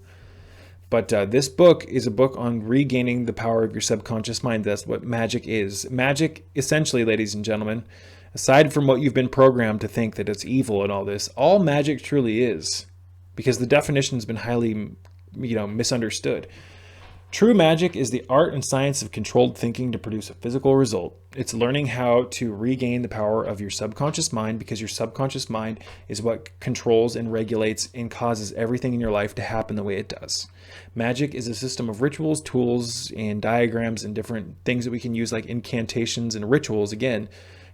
But this book is a book on regaining the power of your subconscious mind. That's what magic is. Magic, essentially, ladies and gentlemen, aside from what you've been programmed to think that it's evil and all this, all magic truly is, because the definition's been highly, misunderstood. True magic is the art and science of controlled thinking to produce a physical result. It's learning how to regain the power of your subconscious mind, because your subconscious mind is what controls and regulates and causes everything in your life to happen the way it does. Magic is a system of rituals, tools, and diagrams and different things that we can use, like incantations and rituals. Again,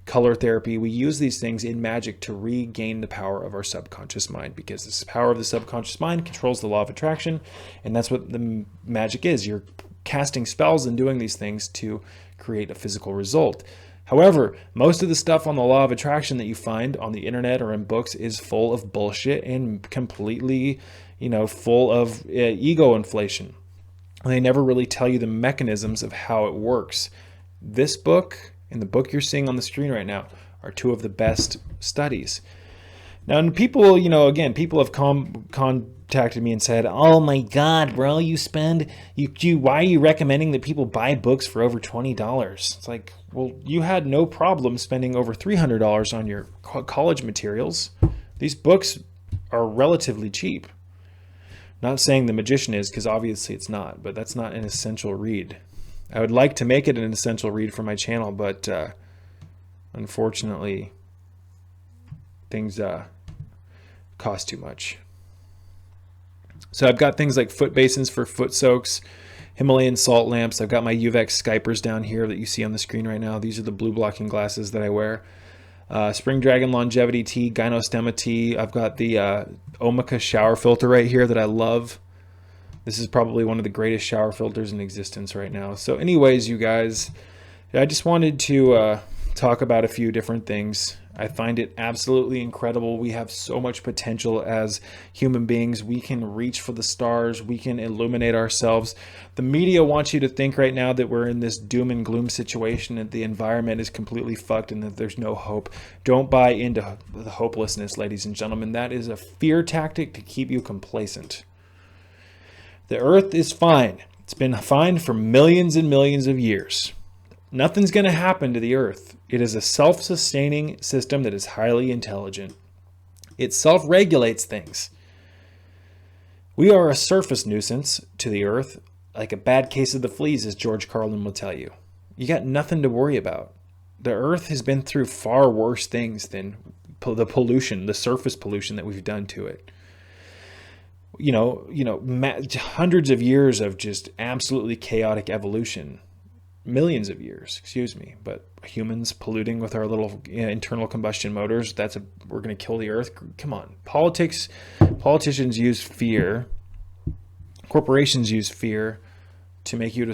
color therapy. We use these things in magic to regain the power of our subconscious mind, because this power of the subconscious mind controls the law of attraction, and that's what the magic is. You're casting spells and doing these things to create a physical result. However, most of the stuff on the law of attraction that you find on the internet or in books is full of bullshit and completely, full of ego inflation. And they never really tell you the mechanisms of how it works. This book and the book you're seeing on the screen right now are two of the best studies. Now, and people, people have contacted me and said, "Oh my God, bro, why are you recommending that people buy books for over $20? It's like, well, you had no problem spending over $300 on your college materials. These books are relatively cheap. Not saying The Magician is, because obviously it's not, but that's not an essential read. I would like to make it an essential read for my channel, but unfortunately, things cost too much. So I've got things like foot basins for foot soaks, Himalayan salt lamps. I've got my UVEX Skypers down here that you see on the screen right now. These are the blue blocking glasses that I wear. Spring Dragon Longevity Tea, Gynostemma Tea. I've got the Omega shower filter right here that I love. This is probably one of the greatest shower filters in existence right now. So anyways, you guys, I just wanted to talk about a few different things. I find it absolutely incredible. We have so much potential as human beings. We can reach for the stars. We can illuminate ourselves. The media wants you to think right now that we're in this doom and gloom situation, and the environment is completely fucked and that there's no hope. Don't buy into the hopelessness, ladies and gentlemen. That is a fear tactic to keep you complacent. The earth is fine. It's been fine for millions and millions of years. Nothing's going to happen to the Earth. It is a self-sustaining system that is highly intelligent. It self-regulates things. We are a surface nuisance to the Earth, like a bad case of the fleas, as George Carlin will tell you. You got nothing to worry about. The Earth has been through far worse things than the pollution, the surface pollution that we've done to it. Hundreds of years of just absolutely chaotic evolution. Millions of years, excuse me, but humans polluting with our little internal combustion motors, we're going to kill the Earth. Come on. Politicians use fear. Corporations use fear to make you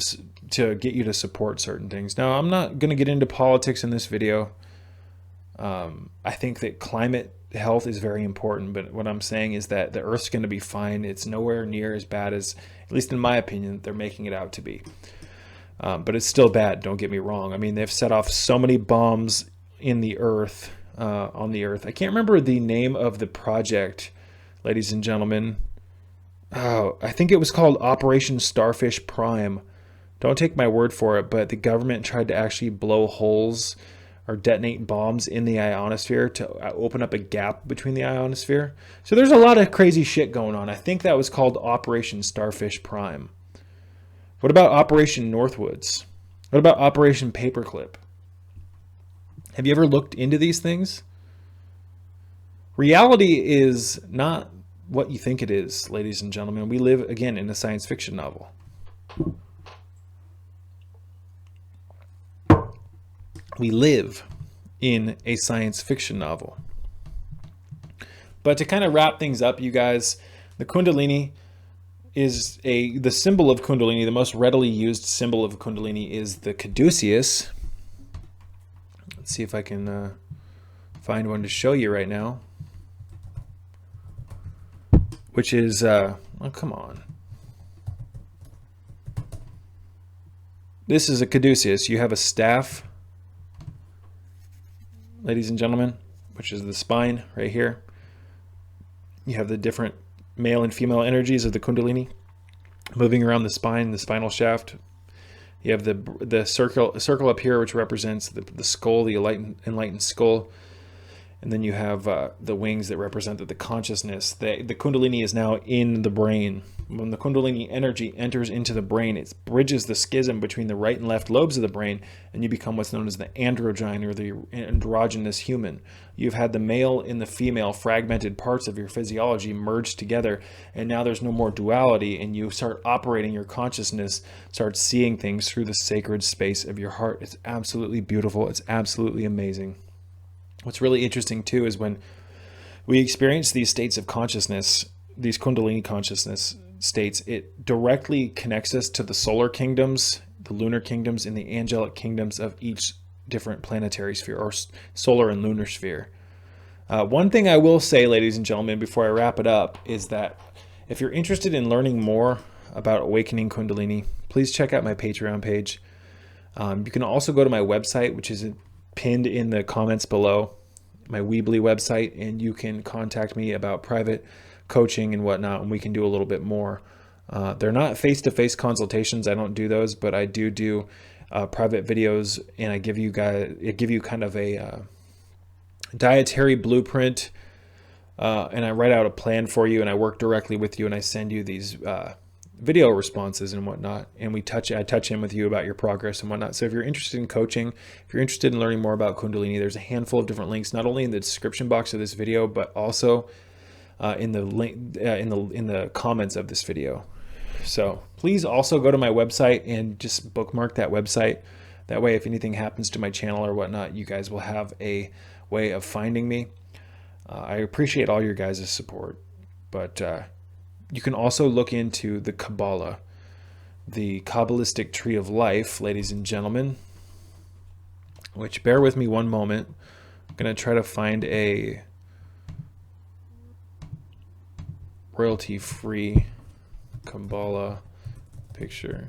to get you to support certain things. Now, I'm not going to get into politics in this video. I think that climate health is very important, but what I'm saying is that the Earth's going to be fine. It's nowhere near as bad as, at least in my opinion, they're making it out to be. But it's still bad, don't get me wrong. I mean, they've set off so many bombs in the Earth, on the Earth. I can't remember the name of the project, ladies and gentlemen. Oh, I think it was called Operation Starfish Prime. Don't take my word for it, but the government tried to actually blow holes or detonate bombs in the ionosphere to open up a gap between the ionosphere. So there's a lot of crazy shit going on. I think that was called Operation Starfish Prime. What about Operation Northwoods? What about Operation Paperclip? Have you ever looked into these things? Reality is not what you think it is, ladies and gentlemen. We live, again, in a science fiction novel. We live in a science fiction novel. But to kind of wrap things up, you guys, the Kundalini is the symbol of Kundalini. The most readily used symbol of Kundalini is the Caduceus. Let's see if I can find one to show you right now. Which is, oh, come on. This is a Caduceus. You have a staff, ladies and gentlemen, which is the spine right here. You have the different male and female energies of the Kundalini moving around the spine, the spinal shaft. You have the circle up here, which represents the skull, the enlightened skull. And then you have the wings that represent the consciousness. The Kundalini is now in the brain. When the Kundalini energy enters into the brain, it bridges the schism between the right and left lobes of the brain, and you become what's known as the androgyne, or the androgynous human. You've had the male and the female fragmented parts of your physiology merged together, and now there's no more duality, and you start operating your consciousness, start seeing things through the sacred space of your heart. It's absolutely beautiful. It's absolutely amazing. What's really interesting too is when we experience these states of consciousness, these Kundalini consciousness states, it directly connects us to the solar kingdoms, the lunar kingdoms, and the angelic kingdoms of each different planetary sphere, or solar and lunar sphere. One thing I will say, ladies and gentlemen, before I wrap it up, is that if you're interested in learning more about awakening Kundalini, please check out my Patreon page. You can also go to my website, which is pinned in the comments below, my Weebly website, and you can contact me about private coaching and whatnot, and we can do a little bit more. They're not face-to-face consultations. I don't do those, but I do private videos, and I give you kind of a dietary blueprint, and I write out a plan for you, and I work directly with you, and I send you these video responses and whatnot, and I touch in with you about your progress and whatnot. So if you're interested in coaching, if you're interested in learning more about Kundalini, there's a handful of different links, not only in the description box of this video, but also in the link in the comments of this video. So please also go to my website and just bookmark that website. That way, if anything happens to my channel or whatnot, you guys will have a way of finding me. I appreciate all your guys' support, but you can also look into the Kabbalah, the Kabbalistic tree of life, ladies and gentlemen, which, bear with me one moment. I'm going to try to find a royalty-free Kabbalah picture.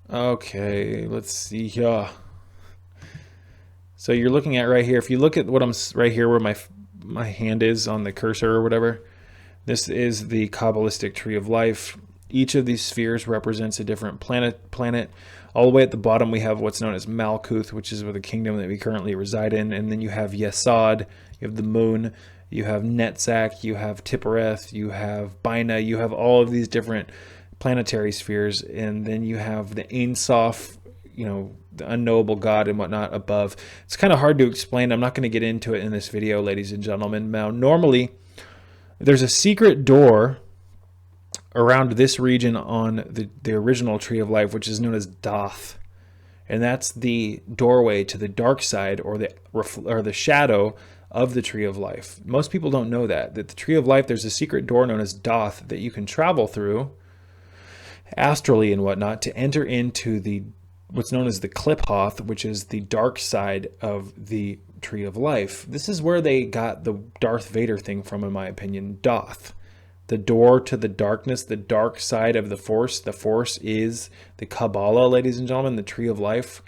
Okay, let's see here. So you're looking at right here. If you look at what I'm right here, where my my hand is on the cursor or whatever. This is the Kabbalistic tree of life. Each of these spheres represents a different planet. All the way at the bottom, we have what's known as Malkuth, which is the kingdom that we currently reside in. And then you have Yesod, you have the moon, you have Netzach, you have Tippereth, you have Bina, you have all of these different planetary spheres. And then you have the Ein Sof, you know, the unknowable God and whatnot above. It's kind of hard to explain. I'm not going to get into it in this video, ladies and gentlemen. Now, normally, there's a secret door around this region on the original tree of life, which is known as Doth. And that's the doorway to the dark side, or the shadow of the tree of life. Most people don't know that the tree of life, there's a secret door known as Doth that you can travel through astrally and whatnot to enter into what's known as the Kliphoth, which is the dark side of the tree of life. This is where they got the Darth Vader thing from, in my opinion. Doth, the door to the darkness, the dark side of the Force. The Force is the Kabbalah, ladies and gentlemen, the tree of life.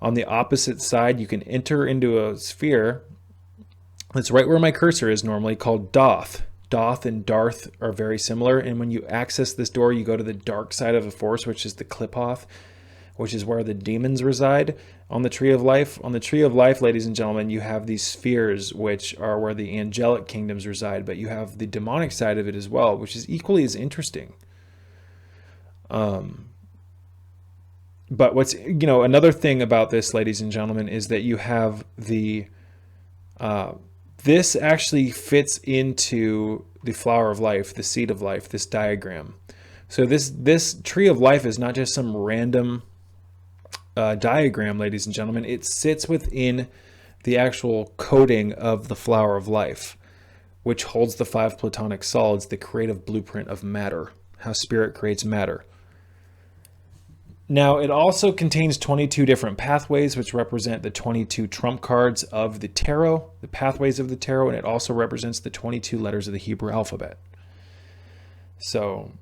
On the opposite side, you can enter into a sphere that's right where my cursor is normally, called Doth. Doth and Darth are very similar, and when you access this door, you go to the dark side of the Force, which is the Kliphoth, which is where the demons reside on the tree of life. On the tree of life, ladies and gentlemen, you have these spheres, which are where the angelic kingdoms reside, but you have the demonic side of it as well, which is equally as interesting. But what's, you know, another thing about this, ladies and gentlemen, is that you have this actually fits into the flower of life, the seed of life, this diagram. So this tree of life is not just some random diagram, ladies and gentlemen. It sits within the actual coding of the flower of life, which holds the 5 platonic solids, the creative blueprint of matter, how spirit creates matter. Now, it also contains 22 different pathways, which represent the 22 trump cards of the tarot, the pathways of the tarot, and it also represents the 22 letters of the Hebrew alphabet. So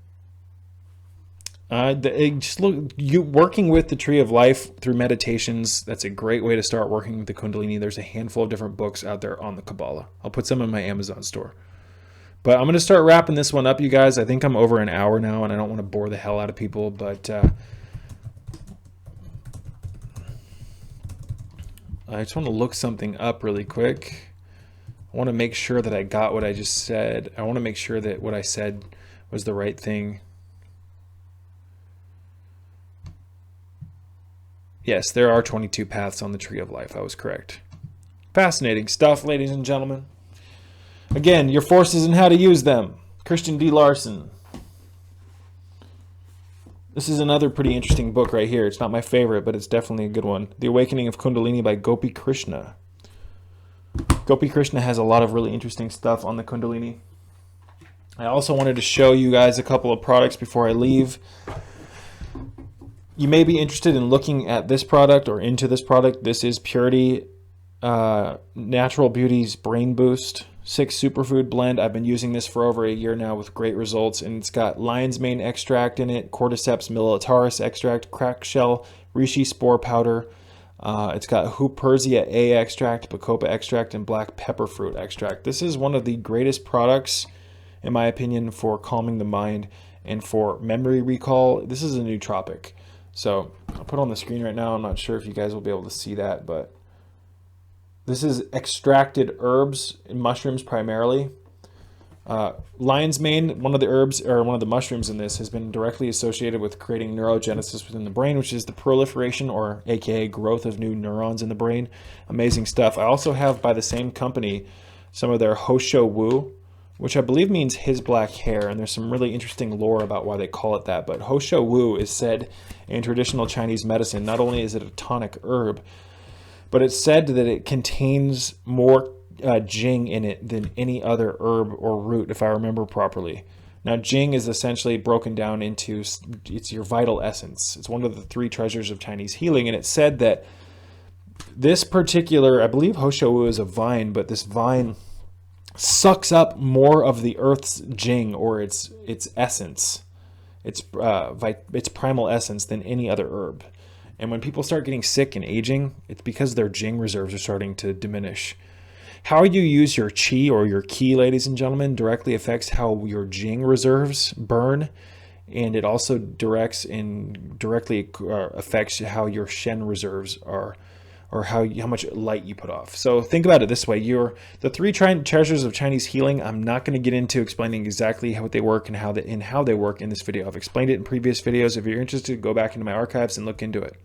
working with the tree of life through meditations, that's a great way to start working with the Kundalini. There's a handful of different books out there on the Kabbalah. I'll put some in my Amazon store. But I'm going to start wrapping this one up, you guys. I think I'm over an hour now, and I don't want to bore the hell out of people, but I just want to look something up really quick. I want to make sure that I got what I just said. I want to make sure that what I said was the right thing. Yes, there are 22 paths on the tree of life. I was correct. Fascinating stuff, ladies and gentlemen. Again, your forces and how to use them. Christian D. Larson. This is another pretty interesting book right here. It's not my favorite, but it's definitely a good one. The Awakening of Kundalini by Gopi Krishna. Gopi Krishna has a lot of really interesting stuff on the Kundalini. I also wanted to show you guys a couple of products before I leave. You may be interested in looking at this product or into this product. This is Purity Natural Beauty's Brain Boost 6 Superfood Blend. I've been using this for over a year now with great results, and it's got lion's mane extract in it, Cordyceps militaris extract, crack shell, reishi spore powder. It's got Huperzia A extract, Bacopa extract, and black pepper fruit extract. This is one of the greatest products, in my opinion, for calming the mind and for memory recall. This is a nootropic. So I'll put it on the screen right now. I'm not sure if you guys will be able to see that, but this is extracted herbs and mushrooms primarily. Lion's mane, one of the herbs or one of the mushrooms in this, has been directly associated with creating neurogenesis within the brain, which is the proliferation or aka growth of new neurons in the brain. Amazing stuff. I also have, by the same company, some of their Hosho Wu, which I believe means his black hair, and there's some really interesting lore about why they call it that. But Hosho Wu is said in traditional Chinese medicine, not only is it a tonic herb, but it's said that it contains more Jing in it than any other herb or root, if I remember properly. Now, Jing is essentially broken down into, it's your vital essence. It's one of the 3 treasures of Chinese healing, and it's said that this particular, I believe Hosho Wu is a vine, but this vine sucks up more of the earth's Jing, or its essence, its primal essence, than any other herb. And when people start getting sick and aging, it's because their Jing reserves are starting to diminish. How you use your chi or your ki, ladies and gentlemen, directly affects how your jing reserves burn, and it also directly affects how your shen reserves are, or how much light you put off. So think about it this way: the three treasures of Chinese healing. I'm not going to get into explaining exactly how they work and how they work in this video. I've explained it in previous videos. If you're interested, go back into my archives and look into it.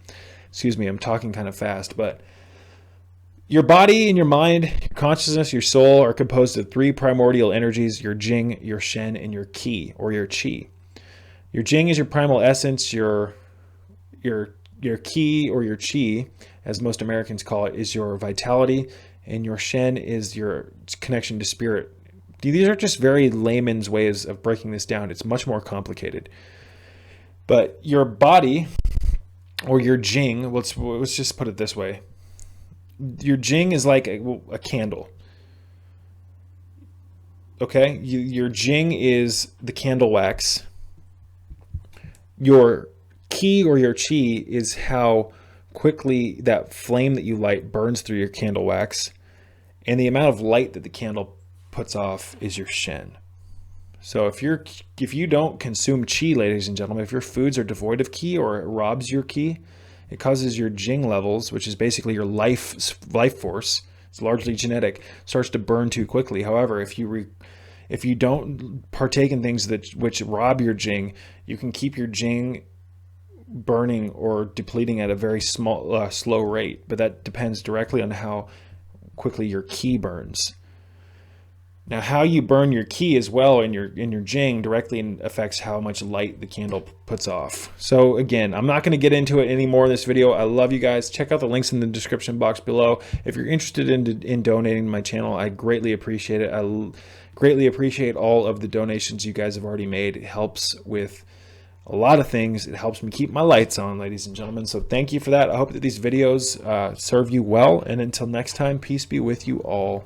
Excuse me, I'm talking kind of fast, but your body and your mind, your consciousness, your soul are composed of three primordial energies: your jing, your shen, and your ki or your chi. Your jing is your primal essence. Your ki or your chi, as most Americans call it, is your vitality, and your shen is your connection to spirit. These are just very layman's ways of breaking this down. It's much more complicated. But your body or your jing, let's just put it this way. Your jing is like a candle. Okay? Your jing is the candle wax. Your ki or your chi is how quickly that flame that you light burns through your candle wax, and the amount of light that the candle puts off is your shen. So if you don't consume chi, ladies and gentlemen, if your foods are devoid of ki or it robs your ki, it causes your jing levels, which is basically your life force, it's largely genetic, starts to burn too quickly. However, if you don't partake in things which rob your jing, you can keep your jing burning or depleting at a very slow rate, but that depends directly on how quickly your ki burns. Now, how you burn your ki as well in your jing directly affects how much light the candle puts off. So again, I'm not going to get into it anymore in this video. I love you guys. Check out the links in the description box below. If you're interested in donating to my channel, I greatly appreciate it. I greatly appreciate all of the donations you guys have already made. It helps with a lot of things. It helps me keep my lights on, ladies and gentlemen. So thank you for that. I hope that these videos serve you well. And until next time, peace be with you all.